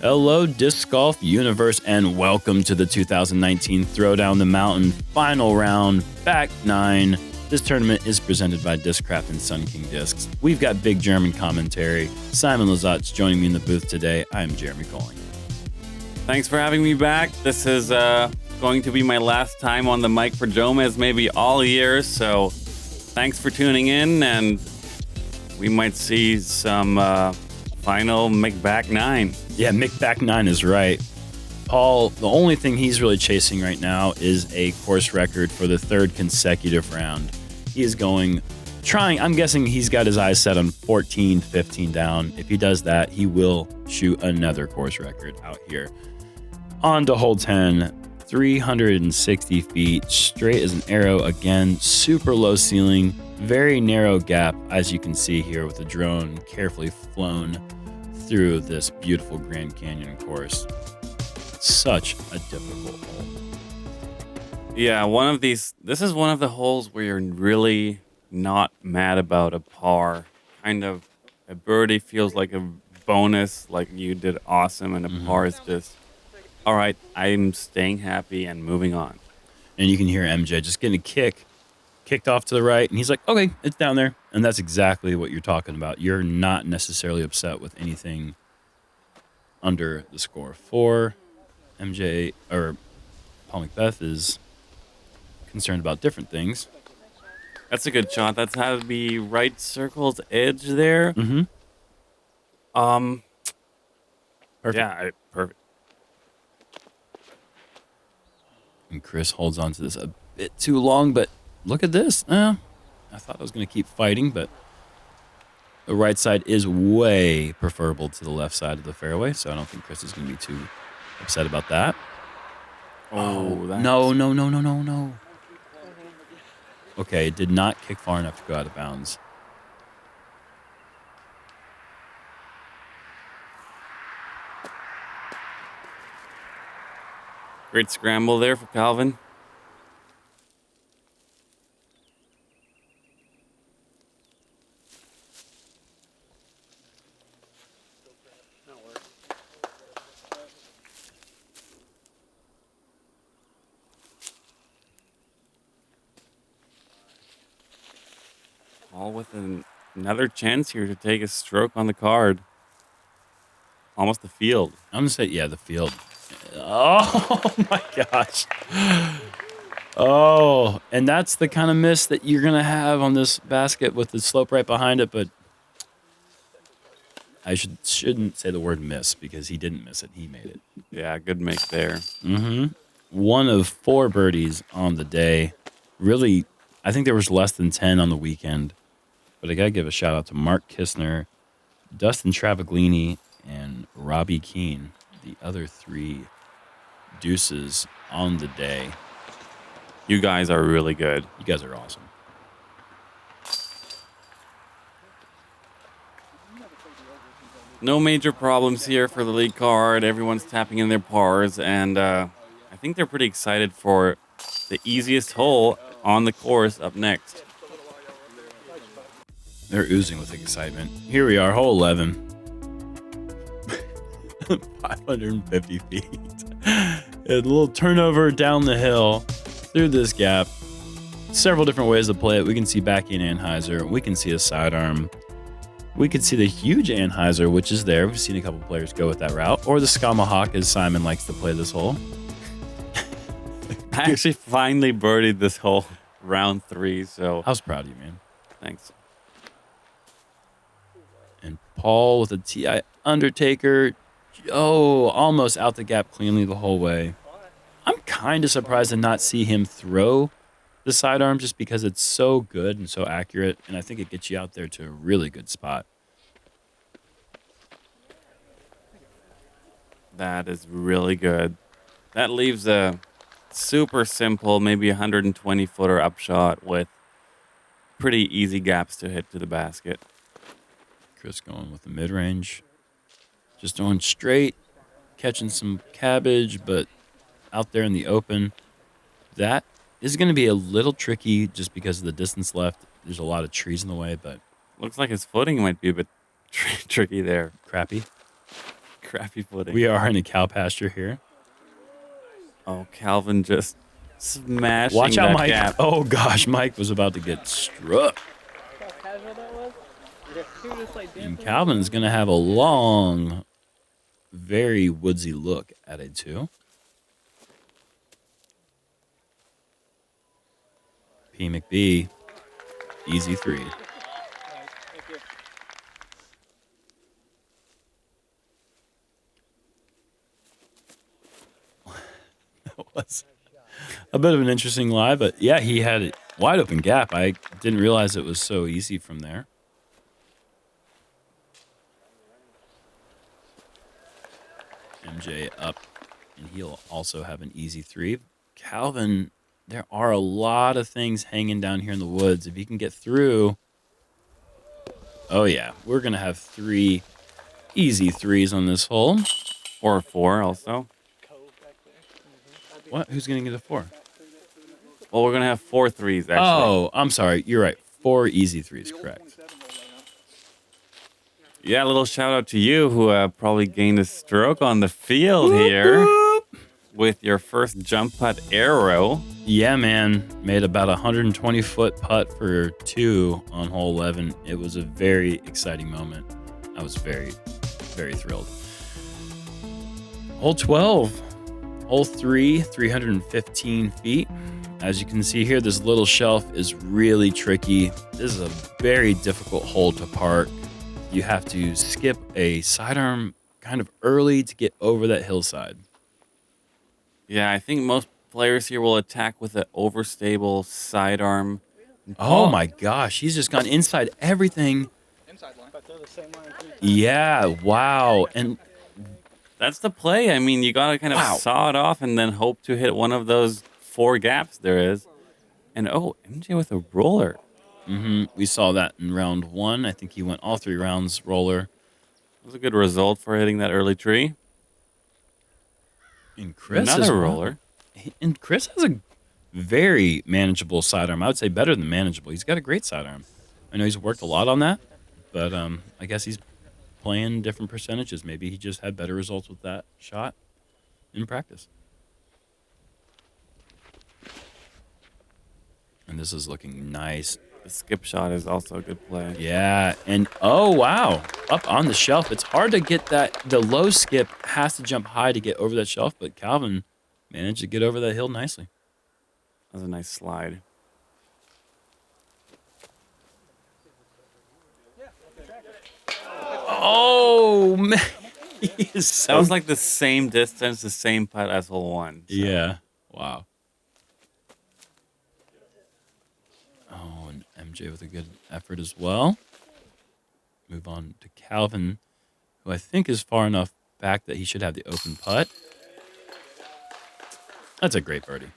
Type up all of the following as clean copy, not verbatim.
Hello, Disc Golf Universe, and welcome to the 2019 Throwdown the Mountain final round, back 9. This tournament is presented by Discraft and Sun King Discs. We've got big German commentary. Simon Lizotte's joining me in the booth today. I am Jeremy Koling. Thanks for having me back. This is going to be my last time on the mic for Jomez, maybe all year, so thanks for tuning in, and we might see some final McBeth 9. Yeah, McBeth 9 is right. Paul, the only thing he's really chasing right now is a course record for the third consecutive round. He is I'm guessing he's got his eyes set on 14, 15 down. If he does that, he will shoot another course record out here. On to hole 10, 360 feet, straight as an arrow again, super low ceiling, very narrow gap, as you can see here with the drone carefully flown through this beautiful Grand Canyon course. Such a difficult hole. Yeah, this is one of the holes where you're really not mad about a par. Kind of a birdie feels like a bonus, like you did awesome, and a par is just, all right, I'm staying happy and moving on. And you can hear MJ just getting kicked off to the right, and he's like, okay, it's down there. And that's exactly what you're talking about. You're not necessarily upset with anything under the score. 4, MJ, or Paul McBeth is concerned about different things. That's a good shot. That's how to be right circle's edge there. Perfect. Yeah, perfect. And Chris holds on to this a bit too long, but look at this. I thought I was going to keep fighting, but the right side is way preferable to the left side of the fairway, so I don't think Chris is going to be too upset about that. Oh, No. Okay, it did not kick far enough to go out of bounds. Great scramble there for Calvin. All with another chance here to take a stroke on the card. Almost the field. I'm going to say, yeah, the field. Oh, my gosh. Oh, and that's the kind of miss that you're going to have on this basket with the slope right behind it, but I shouldn't say the word miss because he didn't miss it. He made it. Yeah, good make there. One of 4 birdies on the day. Really, I think there was less than 10 on the weekend. But I got to give a shout out to Mark Kistner, Dustin Travaglini, and Robbie Keane, the other 3 deuces on the day. You guys are really good. You guys are awesome. No major problems here for the lead card. Everyone's tapping in their pars, and I think they're pretty excited for the easiest hole on the course up next. They're oozing with excitement. Here we are, hole 11. 550 feet. A little turnover down the hill through this gap. Several different ways to play it. We can see backhand Anheuser. We can see a sidearm. We could see the huge Anheuser, which is there. We've seen a couple players go with that route. Or the Skamahawk, as Simon likes to play this hole. I actually finally birdied this hole round 3, so I was proud of you, man. thanks. And Paul with a TI Undertaker. Oh, almost out the gap cleanly the whole way. I'm kind of surprised to not see him throw the sidearm just because it's so good and so accurate, and I think it gets you out there to a really good spot. That is really good. That leaves a super simple, maybe 120-footer upshot with pretty easy gaps to hit to the basket. Chris going with the mid-range. Just going straight, catching some cabbage, but out there in the open. That is going to be a little tricky just because of the distance left. There's a lot of trees in the way, but Looks like his footing might be a bit tricky there. crappy. crappy footing. We are in a cow pasture here. Oh, Calvin just smashing Watch out, that Mike. gap. Oh, gosh. Mike was about to get struck. How casual that was? He was just like And dancing. Calvin's going to have a long, very woodsy look at a 2. P. McBee, easy 3. Thank you. That was a bit of an interesting lie, but yeah, he had a wide open gap. I didn't realize it was so easy from there. MJ up, and he'll also have an easy 3. Calvin, there are a lot of things hanging down here in the woods. If he can get through, oh yeah, we're going to have 3 easy 3s on this hole. Or 4 also. What? Who's going to get a 4? Well, we're going to have 4 threes, actually. Oh, I'm sorry. You're right. 4 easy 3s, correct. Yeah, a little shout out to you who probably gained a stroke on the field here with your first jump putt arrow. Yeah, man. Made about a 120-foot putt for 2 on hole 11. It was a very exciting moment. I was very, very thrilled. Hole 12. Hole 3, 315 feet. As you can see here, this little shelf is really tricky. This is a very difficult hole to park. You have to skip a sidearm kind of early to get over that hillside. Yeah, I think most players here will attack with an overstable sidearm. Oh my gosh, he's just gone inside everything. Inside line. But they're the same line. Yeah, wow. And That's the play. I mean, you got to kind of saw it off and then hope to hit one of those 4 gaps there is. And oh, MJ with a roller. we saw that in round 1. I think he went all 3 rounds roller. That was a good result for hitting that early tree. And Chris Another as well. roller. And Chris has a very manageable sidearm. I would say better than manageable. He's got a great sidearm. I know he's worked a lot on that, but I guess he's playing different percentages. Maybe he just had better results with that shot in practice. And this is looking nice. The skip shot is also a good play. Yeah, and oh wow, up on the shelf. It's hard to get that. The low skip has to jump high to get over that shelf, but Calvin managed to get over that hill nicely. That was a nice slide. Oh man, he is so. That was like the same distance, the same putt as hole 1. So. Yeah, wow. Oh, and MJ with a good effort as well. Move on to Calvin, who I think is far enough back that he should have the open putt. That's a great birdie.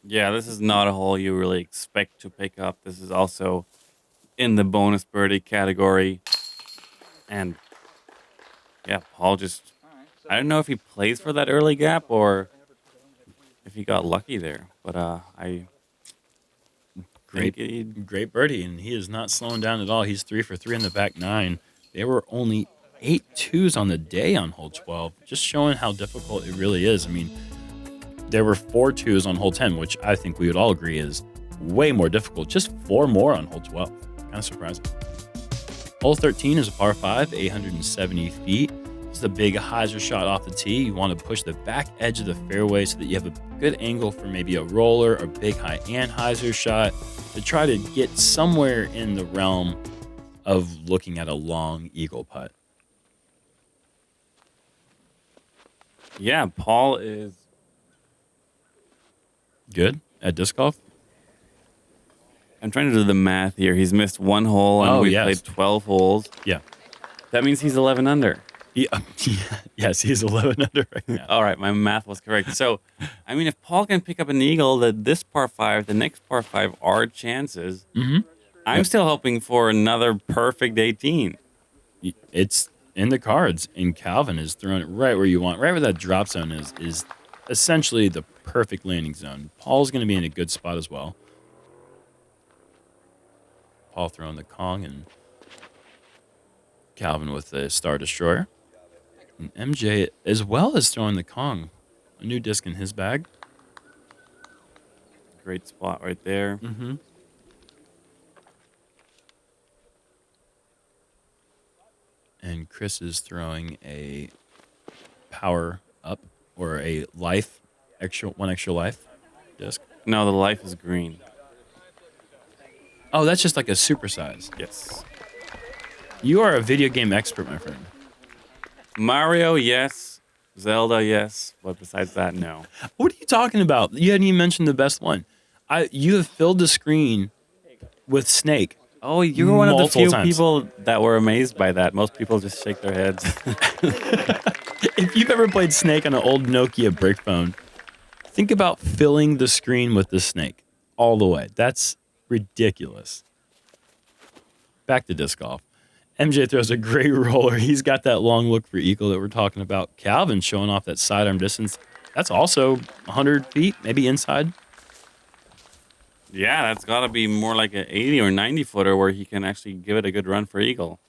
Yeah, this is not a hole you really expect to pick up. This is also in the bonus birdie category. And yeah, Paul just, I don't know if he plays for that early gap or if he got lucky there. But I think Great birdie, and he is not slowing down at all. He's 3 for 3 in the back 9. There were only 8 twos on the day on hole 12, just showing how difficult it really is. I mean, there were 4 twos on hole 10, which I think we would all agree is way more difficult. Just 4 more on hole 12. Kind of surprising. Hole 13 is a par 5, 870 feet. This is a big hyzer shot off the tee. You want to push the back edge of the fairway so that you have a good angle for maybe a roller or big high and hyzer shot to try to get somewhere in the realm of looking at a long eagle putt. Yeah, Paul is Good at disc golf? I'm trying to do the math here. He's missed 1 hole and we played 12 holes. Yeah. That means he's 11 under. Yeah. Yes, he's 11 under right now. All right, my math was correct. So, I mean, if Paul can pick up an eagle, this par 5, the next par 5 are chances. Mm-hmm. I'm still hoping for another perfect 18. It's in the cards, and Calvin is throwing it right where you want. Right where that drop zone is essentially the perfect landing zone. Paul's going to be in a good spot as well. Paul throwing the Kong and Calvin with the Star Destroyer. And MJ, as well as throwing the Kong, a new disc in his bag. Great spot right there. Mm-hmm. And Chris is throwing a power up or a life, one extra life disc. No, the life is green. Oh, that's just like a supersize. Yes. You are a video game expert, my friend. Mario, yes. Zelda, yes. But besides that, no. What are you talking about? You hadn't even mentioned the best one. You have filled the screen with Snake. Oh, you're one of the Multiple few times. people that were amazed by that. Most people just shake their heads. If you've ever played Snake on an old Nokia brick phone, think about filling the screen with the Snake all the way. That's ridiculous. Back to disc golf. MJ throws a great roller. He's got that long look for eagle that we're talking about. Calvin showing off that sidearm distance. That's also 100 feet, maybe inside. Yeah, that's got to be more like an 80 or 90 footer where he can actually give it a good run for eagle.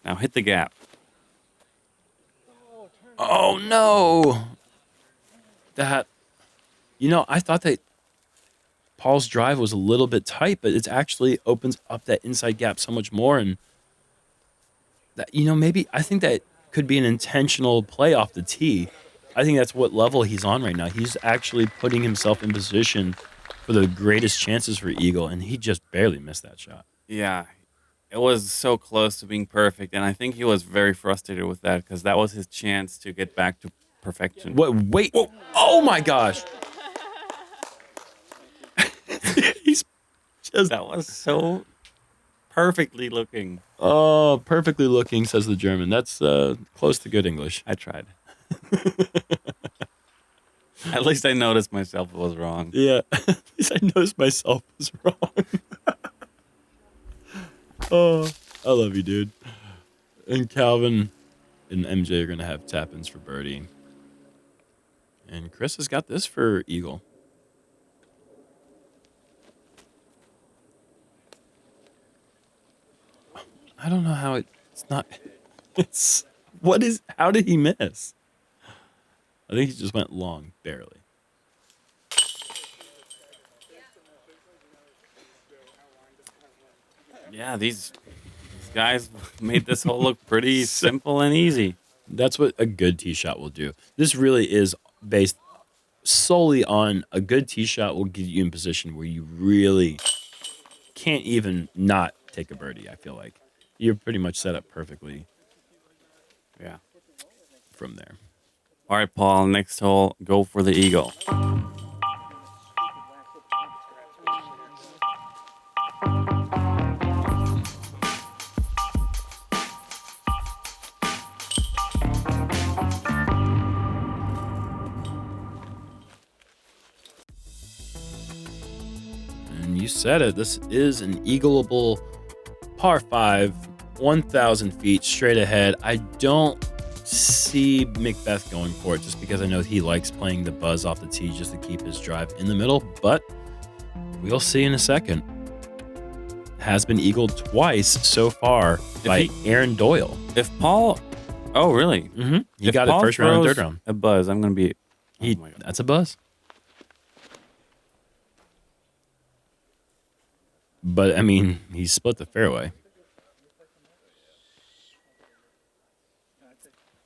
Now hit the gap. Oh, no. I thought that Paul's drive was a little bit tight, but it actually opens up that inside gap so much more. And that, maybe I think that could be an intentional play off the tee. I think that's what level he's on right now. He's actually putting himself in position for the greatest chances for eagle, and he just barely missed that shot. Yeah, it was so close to being perfect, and I think he was very frustrated with that because that was his chance to get back to perfection. What? Wait! Whoa, oh my gosh! He's just That was so perfectly looking. oh, perfectly looking, says the German. That's close to good English. I tried. At least I noticed myself was wrong. Yeah, at least I noticed myself was wrong. Oh, I love you, dude. And Calvin and MJ are going to have tap-ins for birdie. And Chris has got this for eagle. I don't know how it's not... How did he miss? I think he just went long, barely. Yeah, these guys made this hole look pretty simple and easy. That's what a good tee shot will do. This really is based solely on a good tee shot will get you in position where you really can't even not take a birdie, I feel like. You're pretty much set up perfectly Yeah. from there. All right, Paul, next hole, go for the eagle. And you said it. This is an eagleable par 5, 1,000 feet straight ahead. I don't see McBeth going for it just because I know he likes playing the buzz off the tee just to keep his drive in the middle, but we'll see in a second. Has been eagled twice so far by Aaron Doyle. If Paul... Oh, really? Mm-hmm. He If got Paul it first round and throws third round. a buzz, I'm going to be... Oh my God. That's a buzz. But, I mean, he split the fairway.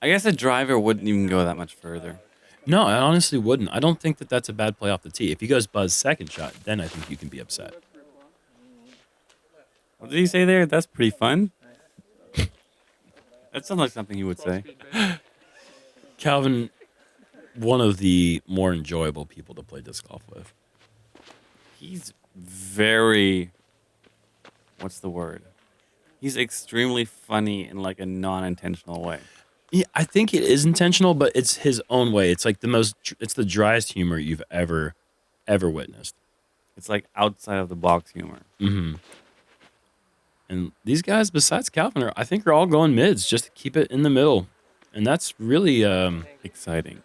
I guess a driver wouldn't even go that much further. No, I honestly wouldn't. I don't think that that's a bad play off the tee. If he goes buzz second shot, then I think you can be upset. What did he say there? That's pretty fun. That sounds like something he would say. Calvin, one of the more enjoyable people to play disc golf with. He's very... What's the word? He's extremely funny in like a non-intentional way. Yeah, I think it is intentional, but it's his own way. It's like it's the driest humor you've ever witnessed. It's like outside of the box humor. Mm-hmm. And these guys, besides Calvin, I think are all going mids just to keep it in the middle. And that's really Exciting.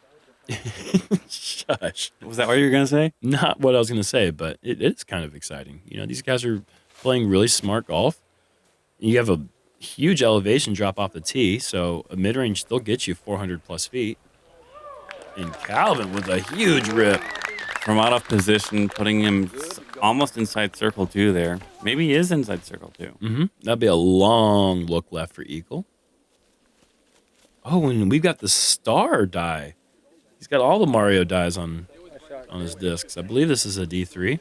shush. Was that what you were going to say? Not what I was going to say, but it is kind of exciting. You know, these guys are playing really smart golf. You have huge elevation drop off the tee, so a mid-range still gets you 400 plus feet. And Calvin with a huge rip. From out of position, putting him almost inside circle 2 there. Maybe he is inside circle 2. Mm-hmm. That'd be a long look left for Eagle. Oh, and we've got the star die. He's got all the Mario dies on his discs. I believe this is a D3.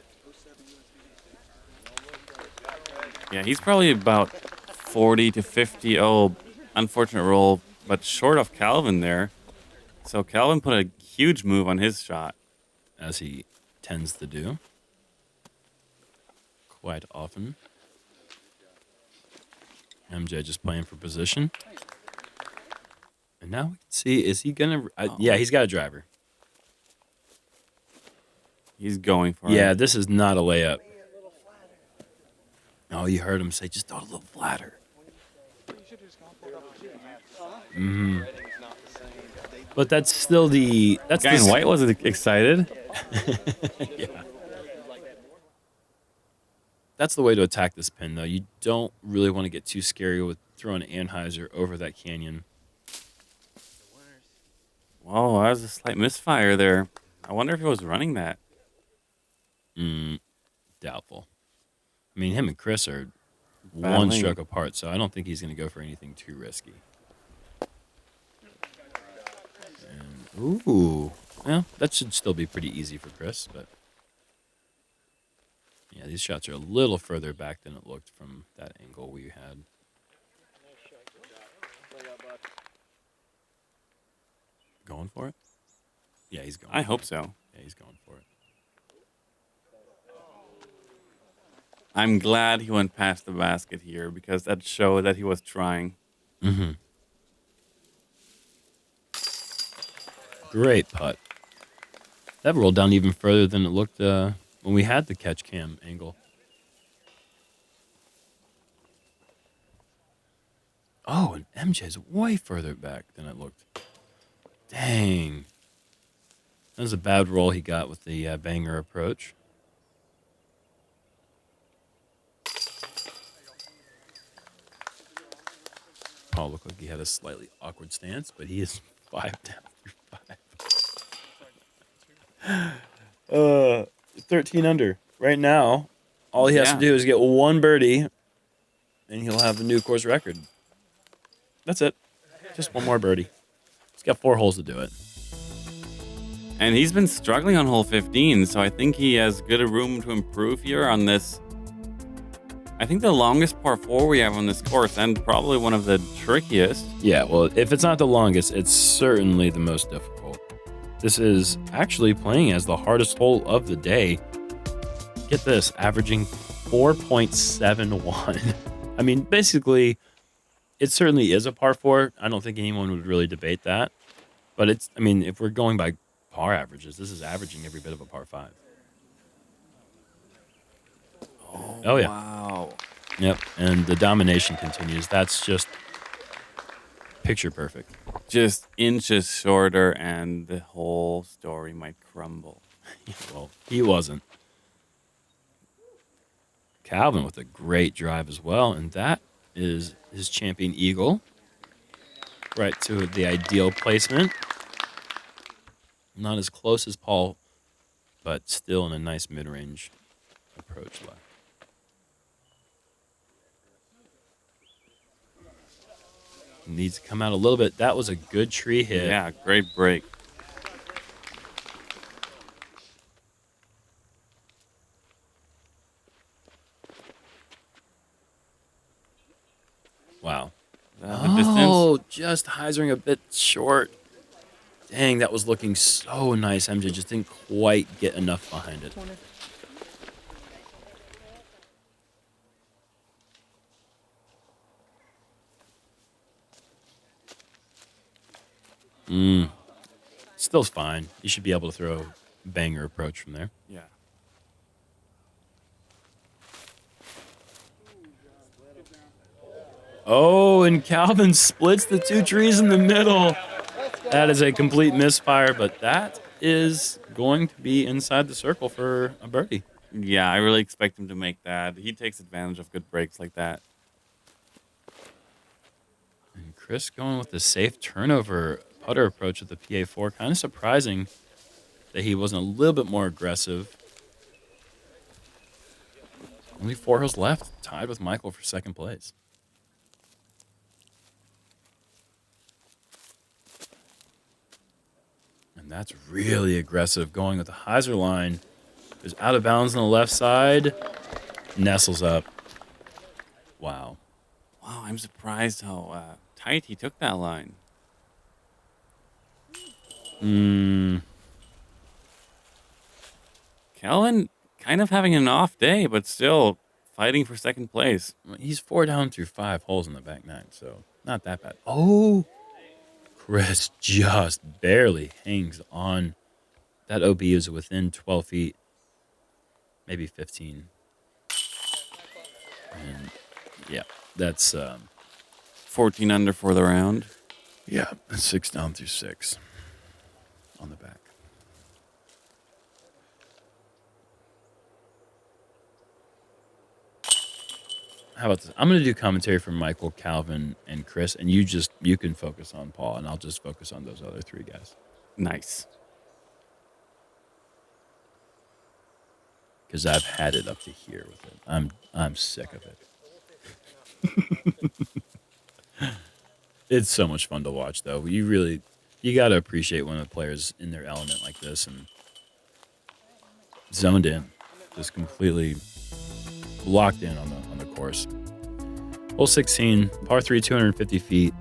Yeah, he's probably about 40 to 50. Oh, unfortunate roll, but short of Calvin there. So Calvin put a huge move on his shot. As he tends to do quite often. MJ just playing for position. And now we can see, is he going to... yeah, he's got a driver. He's going for it. Yeah, this is not a layup. Oh, you heard him say, just throw it a little flatter. Mm-hmm. But that's still the... That's Guy in white was excited. Yeah. That's the way to attack this pin, though. You don't really want to get too scary with throwing an Anheuser over that canyon. Whoa, that was a slight misfire there. I wonder if he was running that. Doubtful. I mean, him and Chris are Battling. one stroke apart, so I don't think he's going to go for anything too risky. And, ooh. Well, that should still be pretty easy for Chris, but... Yeah, these shots are a little further back than it looked from that angle we had. Going for it? Yeah, he's going. I hope so. Yeah, he's going for it. I'm glad he went past the basket here because that showed that he was trying. Mm-hmm. Great putt. That rolled down even further than it looked when we had the catch cam angle. Oh, and MJ's way further back than it looked. Dang. That was a bad roll he got with the banger approach. Paul looked like he had a slightly awkward stance, but he is 5 down through 5. 13 under. Right now, all he has to do is get one birdie, and he'll have the new course record. That's it. Just one more birdie. He's got 4 holes to do it. And he's been struggling on hole 15, so I think he has good room to improve here on this. I think the longest par 4 we have on this course, and probably one of the trickiest. Yeah, well, if it's not the longest, it's certainly the most difficult. This is actually playing as the hardest hole of the day. Get this, averaging 4.71. I mean, basically, it certainly is a par 4. I don't think anyone would really debate that. But it's, I mean, if we're going by par averages, this is averaging every bit of a par 5. Oh yeah. Wow. Yep, and the domination continues. That's just picture perfect. Just inches shorter, and the whole story might crumble. Well, he wasn't. Calvin with a great drive as well, and that is his champion eagle. Right to the ideal placement. Not as close as Paul, but still in a nice mid-range approach left. Needs to come out a little bit. That was a good tree hit. Yeah, great break. Wow. The distance. Oh, just hyzering a bit short. Dang, that was looking so nice. MJ just didn't quite get enough behind it. Still fine. You should be able to throw a banger approach from there. Yeah. Oh, and Calvin splits the 2 trees in the middle. That is a complete misfire, but that is going to be inside the circle for a birdie. Yeah, I really expect him to make that. He takes advantage of good breaks like that. Chris going with the safe turnover putter approach with the PA4. Kind of surprising that he wasn't a little bit more aggressive. Only 4 holes left, tied with Michael for second place. And that's really aggressive, going with the hyzer line. There's out of bounds on the left side. Nestles up. Wow. Wow, I'm surprised how tight he took that line. Kellen kind of having an off day, but still fighting for second place. He's 4 down through 5 holes in the back 9, so not that bad. Oh, Chris just barely hangs on. That OB is within 12 feet, maybe 15. And yeah, that's 14 under for the round. yeah, 6 down through 6 on the back. How about this? I'm going to do commentary for Michael, Calvin, and Chris, and you can focus on Paul, and I'll just focus on those other 3 guys. Nice. Because I've had it up to here with it. I'm sick of it. It's so much fun to watch, though. You got to appreciate when a player's in their element like this and zoned in, just completely locked in on the course. Hole 16, par 3, 250 feet.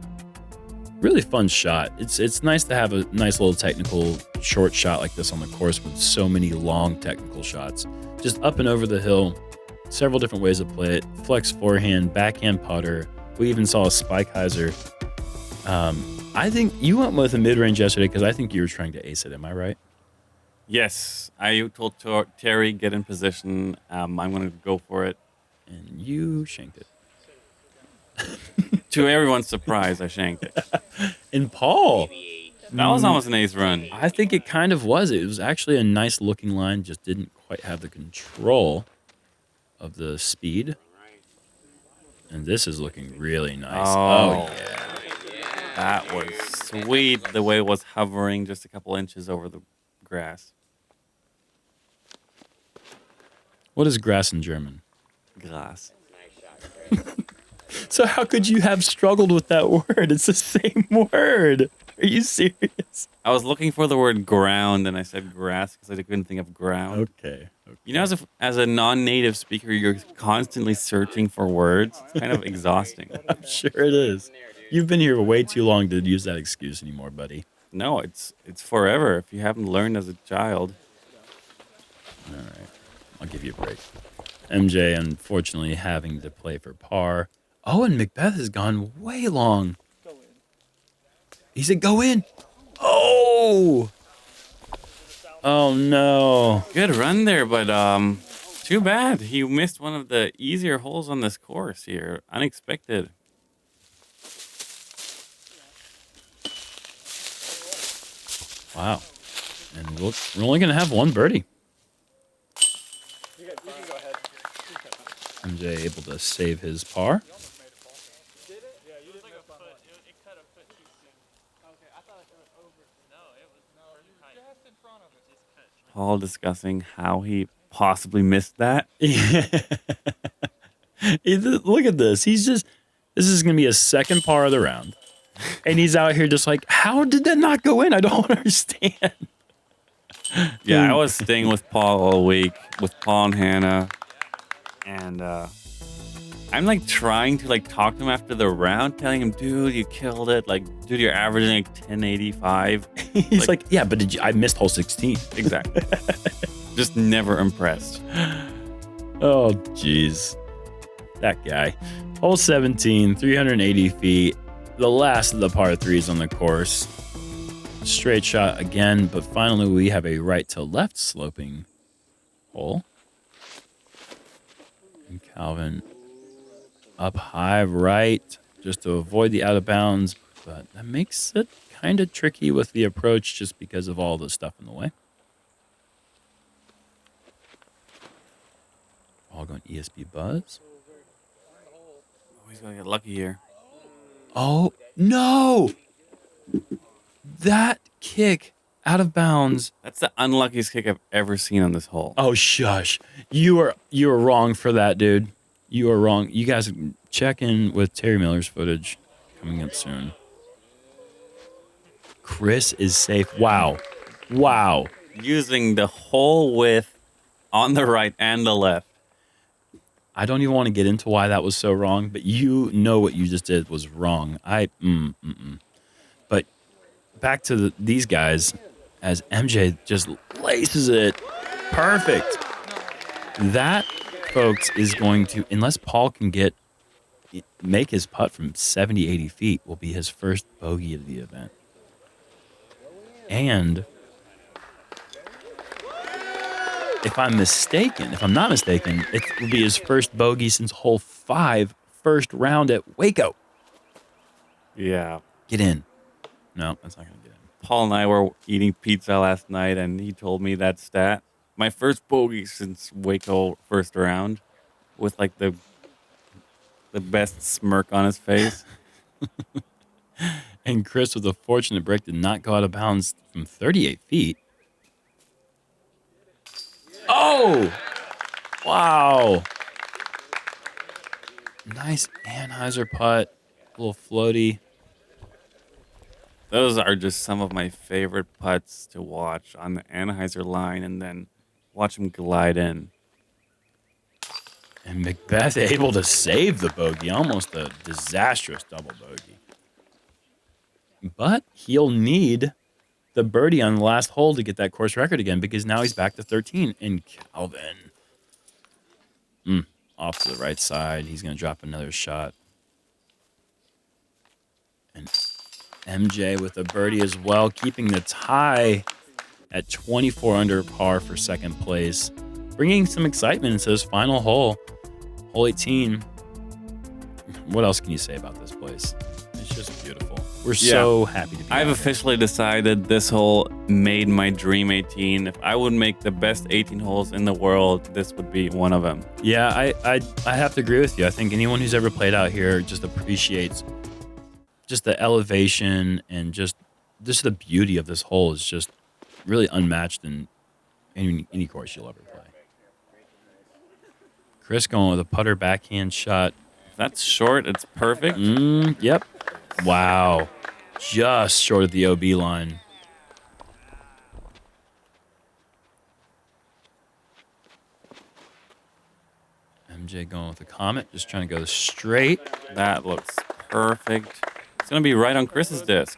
Really fun shot. It's nice to have a nice little technical short shot like this on the course with so many long technical shots. Just up and over the hill, several different ways to play it. Flex forehand, backhand putter. We even saw a spike hyzer. I think you went with a mid-range yesterday because I think you were trying to ace it. Am I right? Yes, I told Terry, get in position. I'm going to go for it. And you shanked it. To everyone's surprise, I shanked it. And Paul. That was almost an ace run. I think it kind of was. It was actually a nice looking line, just didn't quite have the control of the speed. And this is looking really nice. Oh yeah. That was sweet, the way it was hovering just a couple inches over the grass. What is grass in German? Grass. So how could you have struggled with that word? It's the same word. Are you serious? I was looking for the word ground, and I said grass because I couldn't think of ground. Okay. You know, as a non-native speaker, you're constantly searching for words. It's kind of exhausting. I'm sure it is. You've been here way too long to use that excuse anymore, buddy. No, it's forever if you haven't learned as a child. All right. I'll give you a break. MJ, unfortunately, having to play for par. Oh, and McBeth has gone way long. Go in. He said, go in. Oh! Oh, no. Good run there, but too bad. He missed one of the easier holes on this course here. Unexpected. Wow. And we're only going to have one birdie. You can go ahead. MJ able to save his par. Did it? Yeah, you didn't like a foot. It cut a foot too soon. Okay, I thought I threw it over. No, it was just in front of it. Paul discussing how he possibly missed that. Look at this. This is going to be a second par of the round. And he's out here just like, how did that not go in? I don't understand. Yeah, I was staying with Paul all week, with Paul and Hannah. And I'm like trying to like talk to him after the round, telling him, dude, you killed it. Like, dude, you're averaging like 1085. He's like, yeah, but I missed hole 16. Exactly. Just never impressed. Oh, jeez. That guy. Hole 17, 380 feet. The last of the par threes on the course. Straight shot again, but finally we have a right to left sloping hole. And Calvin up high right just to avoid the out of bounds, but that makes it kind of tricky with the approach just because of all the stuff in the way. All going ESP buzz. Oh, he's gonna get lucky here. Oh, No! That kick out of bounds. That's the unluckiest kick I've ever seen on this hole. Oh, shush. You are wrong for that, dude. You are wrong. You guys check in with Terry Miller's footage coming up soon. Chris is safe. Wow. Wow. Using the whole width on the right and the left. I don't even want to get into why that was so wrong, but you know what you just did was wrong. But back to these guys, as MJ just laces it. Perfect. That, folks, is going to, unless Paul can make his putt from 70, 80 feet, will be his first bogey of the event. And if I'm not mistaken, it will be his first bogey since hole 5, first round at Waco. Yeah. Get in. No, that's not going to get in. Paul and I were eating pizza last night, and he told me that stat. My first bogey since Waco first round, with like the best smirk on his face. And Chris, with a fortunate break, did not go out of bounds from 38 feet. Oh! Wow. Nice Anheuser putt. A little floaty. Those are just some of my favorite putts to watch on the Anheuser line and then watch him glide in. And McBeth able to save the bogey. Almost a disastrous double bogey. But he'll need the birdie on the last hole to get that course record again because now he's back to 13. And Calvin, off to the right side. He's going to drop another shot. And MJ with a birdie as well, keeping the tie at 24 under par for second place, bringing some excitement into this final hole, hole 18. What else can you say about this place? It's just beautiful. We're so happy to be I've here. officially decided this hole made my dream 18. If I would make the best 18 holes in the world, this would be one of them. Yeah, I have to agree with you. I think anyone who's ever played out here just appreciates just the elevation and just the beauty of this hole is just really unmatched in any course you'll ever play. Chris going with a putter backhand shot. If that's short, it's perfect. Yep. Wow. Just short of the OB line. MJ going with a Comet, just trying to go straight. That looks perfect. It's going to be right on Chris's disc.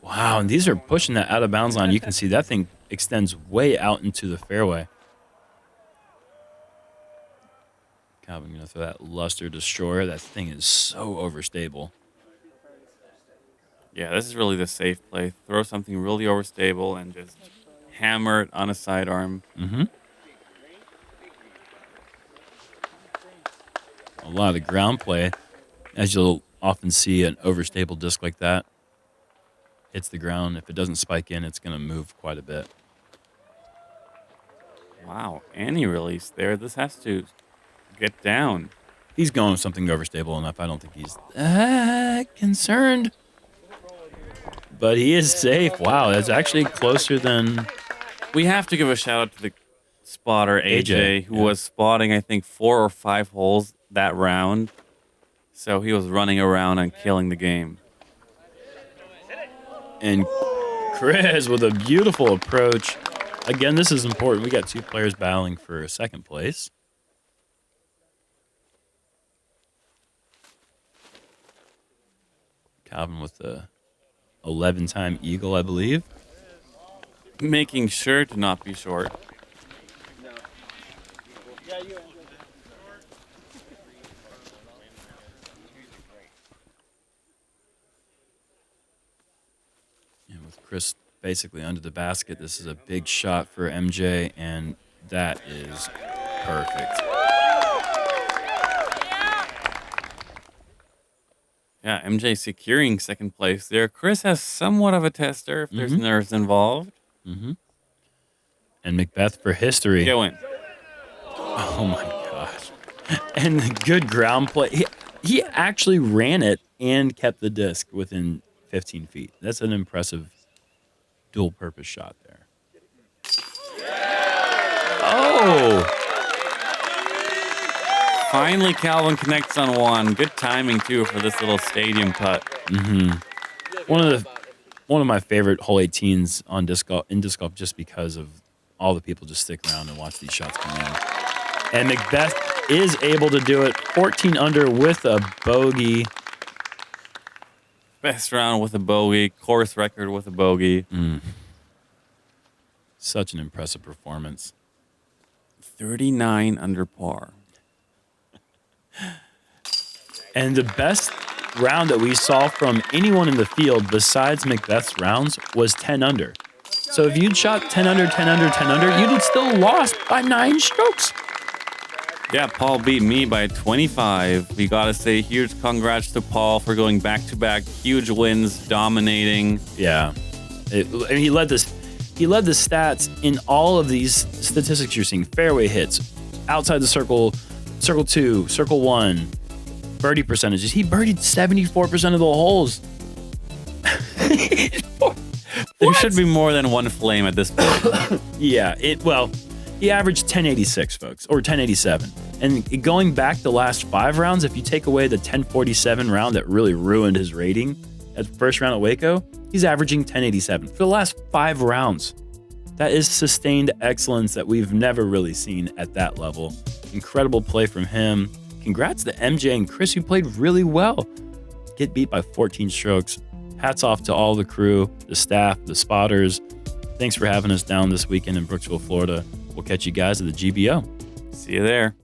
Wow, and these are pushing that out of bounds line. You can see that thing extends way out into the fairway. Calvin going to throw that luster destroyer. That thing is so overstable. Yeah, this is really the safe play. Throw something really overstable and just hammer it on a sidearm. A lot of the ground play, as you'll often see an overstable disc like that, hits the ground. If it doesn't spike in, it's going to move quite a bit. Wow, any release there. This has to get down. He's going with something overstable enough. I don't think he's that concerned. But he is safe. Wow, that's actually closer than... We have to give a shout out to the spotter, AJ, who yeah. was spotting, I think, 4 or 5 holes that round. So he was running around and killing the game. And Chris with a beautiful approach. Again, this is important. We got 2 players battling for second place. Calvin with the 11-time eagle, I believe. Making sure to not be short. And with Chris basically under the basket, this is a big shot for MJ, and that is perfect. Yeah, MJ securing second place there. Chris has somewhat of a tester if there's nerves involved. And McBeth for history. Go in. Oh, my gosh. And good ground play. he actually ran it and kept the disc within 15 feet. That's an impressive dual-purpose shot there. Oh! Finally, Calvin connects on one. Good timing, too, for this little stadium putt. Mm-hmm. One of my favorite hole 18s on in disc golf just because of all the people just stick around and watch these shots come in. And McBeth is able to do it 14 under with a bogey. Best round with a bogey. Course record with a bogey. Such an impressive performance. 39 under par. And the best round that we saw from anyone in the field besides McBeth's rounds was 10 under. So if you'd shot 10 under, 10 under, 10 under, you'd have still lost by 9 strokes. Yeah, Paul beat me by 25. We got to say huge congrats to Paul for going back-to-back huge wins, dominating. Yeah. He led the stats in all of these statistics you're seeing. Fairway hits, outside the circle, circle 2, circle 1, birdie percentages. He birdied 74% of the holes. There should be more than one flame at this point. Yeah, he averaged 1086, folks, or 1087. And going back the last 5 rounds, if you take away the 1047 round that really ruined his rating at the first round at Waco, he's averaging 1087 for the last 5 rounds. That is sustained excellence that we've never really seen at that level. Incredible play from him. Congrats to MJ and Chris, who played really well. Get beat by 14 strokes. Hats off to all the crew, the staff, the spotters. Thanks for having us down this weekend in Brooksville, Florida. We'll catch you guys at the GBO. See you there.